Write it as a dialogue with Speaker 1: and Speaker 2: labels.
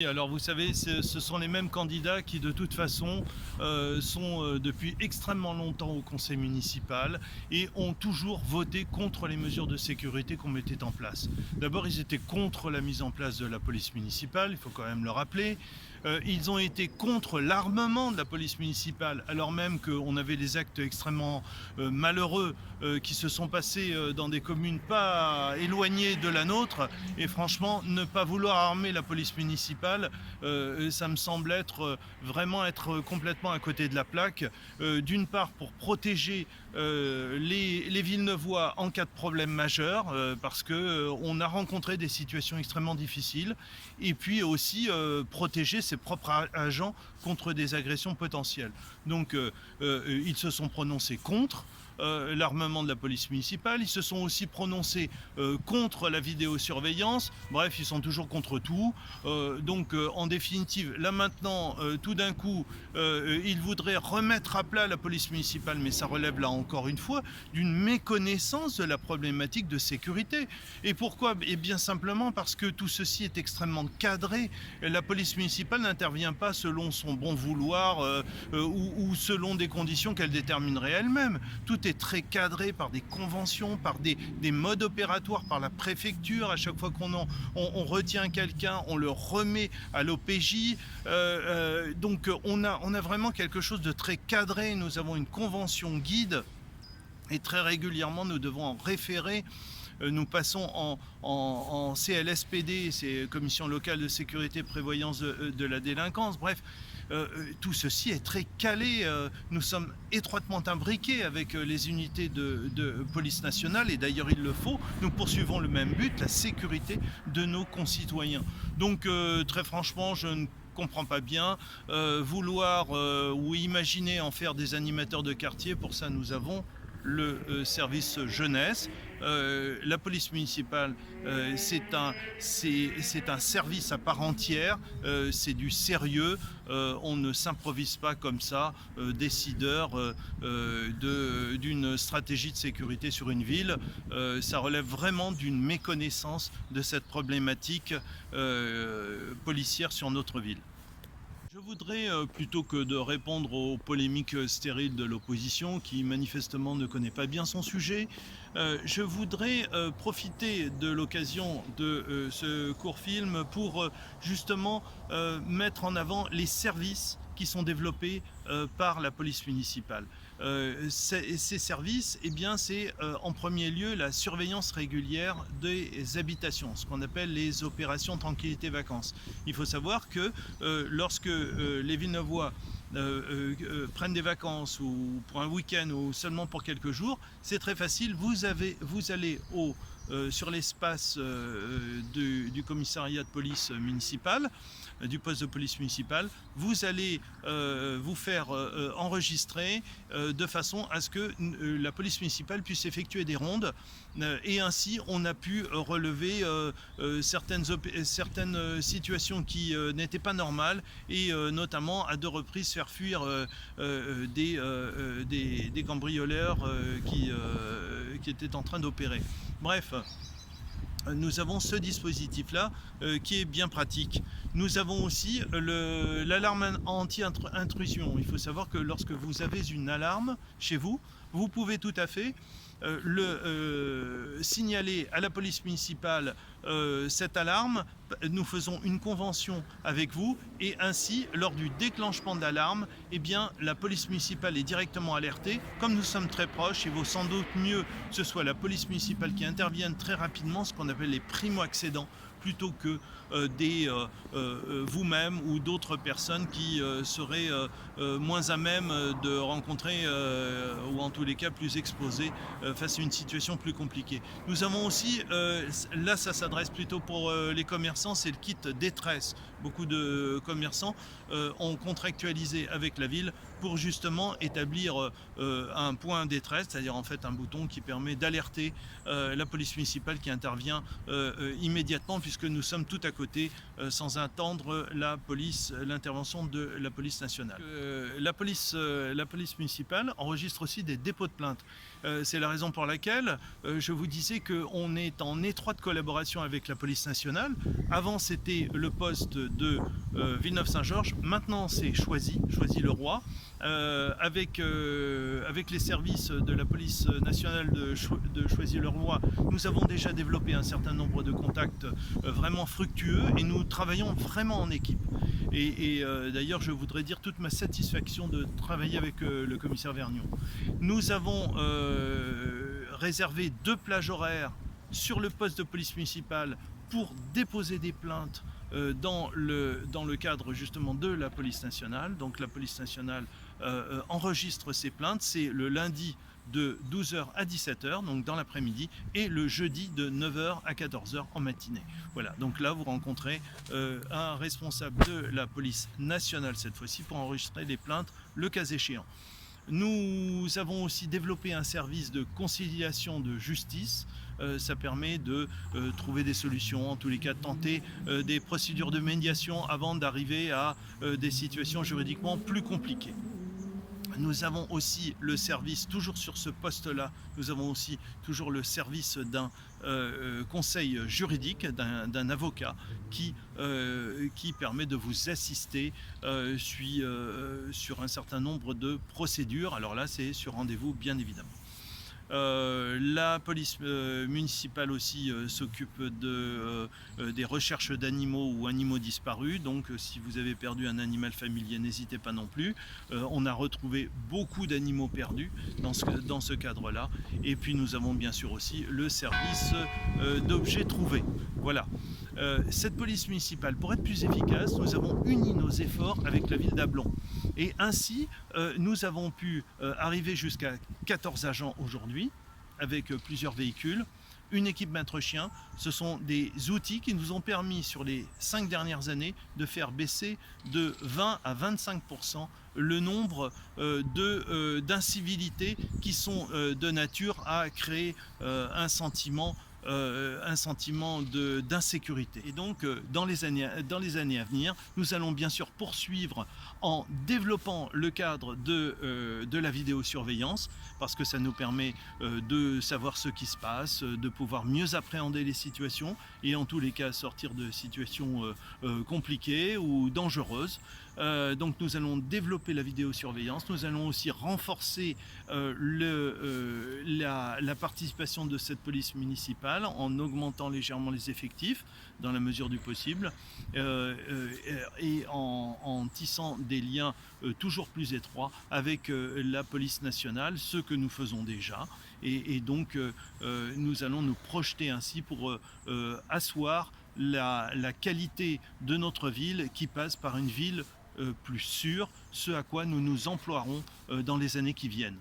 Speaker 1: Alors vous savez, ce sont les mêmes candidats qui de toute façon sont depuis extrêmement longtemps au conseil municipal et ont toujours voté contre les mesures de sécurité qu'on mettait en place. D'abord, ils étaient contre la mise en place de la police municipale, il faut quand même le rappeler. Ils ont été contre l'armement de la police municipale, alors même qu'on avait des actes extrêmement malheureux qui se sont passés dans des communes pas éloignées de la nôtre. Et franchement, ne pas vouloir armer la police municipale, ça me semble vraiment être complètement à côté de la plaque. D'une part, pour protéger les Villeneuvois en cas de problème majeur, parce qu'on a rencontré des situations extrêmement difficiles, et puis aussi protéger ses propres agents contre des agressions potentielles. Donc ils se sont prononcés contre l'armement de la police municipale, ils se sont aussi prononcés contre la vidéosurveillance, bref, ils sont toujours contre tout. Donc en définitive, là maintenant, tout d'un coup, ils voudraient remettre à plat la police municipale, mais ça relève là encore une fois d'une méconnaissance de la problématique de sécurité. Et pourquoi? Et bien simplement parce que tout ceci est extrêmement cadré. La police municipale n'intervient pas selon son bon vouloir ou selon des conditions qu'elle déterminerait elle-même. Tout est très cadré par des conventions, par des modes opératoires, par la préfecture. À chaque fois on retient quelqu'un, on le remet à l'OPJ. Donc on a vraiment quelque chose de très cadré. Nous avons une convention guide et très régulièrement nous devons en référer. Nous passons en CLSPD, c'est Commission locale de sécurité prévoyance de la délinquance, bref. Tout ceci est très calé, nous sommes étroitement imbriqués avec les unités de police nationale et d'ailleurs il le faut, nous poursuivons le même but, la sécurité de nos concitoyens. Donc très franchement, je ne comprends pas bien vouloir ou imaginer en faire des animateurs de quartier. Pour ça nous avons le service jeunesse. La police municipale, c'est un service à part entière, c'est du sérieux, on ne s'improvise pas comme ça, décideur d'une stratégie de sécurité sur une ville. Ça relève vraiment d'une méconnaissance de cette problématique policière sur notre ville. Je voudrais, plutôt que de répondre aux polémiques stériles de l'opposition, qui manifestement ne connaît pas bien son sujet, je voudrais profiter de l'occasion de ce court film pour justement mettre en avant les services qui sont développés par la police municipale. Ces services, eh bien, c'est en premier lieu la surveillance régulière des habitations, ce qu'on appelle les opérations tranquillité-vacances. Il faut savoir que lorsque les Villeneuvois prennent des vacances ou pour un week-end ou seulement pour quelques jours, c'est très facile, vous allez sur l'espace du commissariat de police municipal, du poste de police municipale, vous allez vous faire enregistrer de façon à ce que la police municipale puisse effectuer des rondes et ainsi on a pu relever certaines situations qui n'étaient pas normales et notamment à 2 reprises faire fuir des cambrioleurs qui étaient en train d'opérer. Bref, nous avons ce dispositif-là qui est bien pratique. Nous avons aussi l'alarme anti-intrusion. Il faut savoir que lorsque vous avez une alarme chez vous, vous pouvez tout à fait signaler à la police municipale cette alarme. Nous faisons une convention avec vous et ainsi, lors du déclenchement de l'alarme, eh bien, la police municipale est directement alertée. Comme nous sommes très proches, il vaut sans doute mieux que ce soit la police municipale qui intervienne très rapidement, ce qu'on appelle les primo-accédants, plutôt que vous-même ou d'autres personnes qui seraient moins à même de rencontrer ou en tous les cas plus exposées face à une situation plus compliquée. Nous avons aussi, là ça s'adresse plutôt pour les commerçants, c'est le kit détresse. Beaucoup de commerçants ont contractualisé avec la ville pour justement établir un point détresse, c'est-à-dire en fait un bouton qui permet d'alerter la police municipale qui intervient immédiatement, puisque nous sommes tout à côté sans attendre l'intervention de la police nationale. La police municipale enregistre aussi des dépôts de plainte. C'est la raison pour laquelle je vous disais qu'on est en étroite collaboration avec la police nationale. Avant, c'était le poste de Villeneuve-Saint-Georges. Maintenant c'est Choisy-le-Roi, avec les services de la police nationale de Choisy-le-Roi. Nous avons déjà développé un certain nombre de contacts vraiment fructueux et nous travaillons vraiment en équipe. Et d'ailleurs je voudrais dire toute ma satisfaction de travailler avec le commissaire Vergnon. Nous avons réservé 2 plages horaires sur le poste de police municipale pour déposer des plaintes dans le cadre justement de la police nationale. Donc la police nationale enregistre ces plaintes, c'est le lundi de 12h à 17h, donc dans l'après-midi, et le jeudi de 9h à 14h en matinée. Voilà, donc là vous rencontrez un responsable de la police nationale cette fois-ci pour enregistrer les plaintes le cas échéant. Nous avons aussi développé un service de conciliation de justice. Ça permet de trouver des solutions, en tous les cas de tenter des procédures de médiation avant d'arriver à des situations juridiquement plus compliquées. Nous avons aussi le service, toujours sur ce poste-là, nous avons aussi toujours le service d'un conseil juridique, d'un avocat qui permet de vous assister sur un certain nombre de procédures. Alors là, c'est sur rendez-vous, bien évidemment. La police municipale aussi s'occupe des recherches d'animaux ou animaux disparus. Donc si vous avez perdu un animal familier, n'hésitez pas non plus. On a retrouvé beaucoup d'animaux perdus dans ce cadre-là. Et puis nous avons bien sûr aussi le service d'objets trouvés. Voilà. Cette police municipale, pour être plus efficace, nous avons uni nos efforts avec la ville d'Ablon. Et ainsi, nous avons pu arriver jusqu'à 14 agents aujourd'hui, avec plusieurs véhicules, une équipe maître chien. Ce sont des outils qui nous ont permis, sur les 5 dernières années, de faire baisser de 20 à 25% le nombre d'incivilités qui sont de nature à créer un sentiment d'insécurité. Et donc dans les années à venir, nous allons bien sûr poursuivre en développant le cadre de la vidéosurveillance, parce que ça nous permet de savoir ce qui se passe, de pouvoir mieux appréhender les situations et en tous les cas sortir de situations compliquées ou dangereuses. Donc nous allons développer la vidéosurveillance, nous allons aussi renforcer la participation de cette police municipale en augmentant légèrement les effectifs dans la mesure du possible et en tissant des liens toujours plus étroits avec la police nationale, ce que nous faisons déjà. Et donc nous allons nous projeter ainsi pour asseoir la qualité de notre ville qui passe par une ville plus sûre, ce à quoi nous nous emploierons dans les années qui viennent.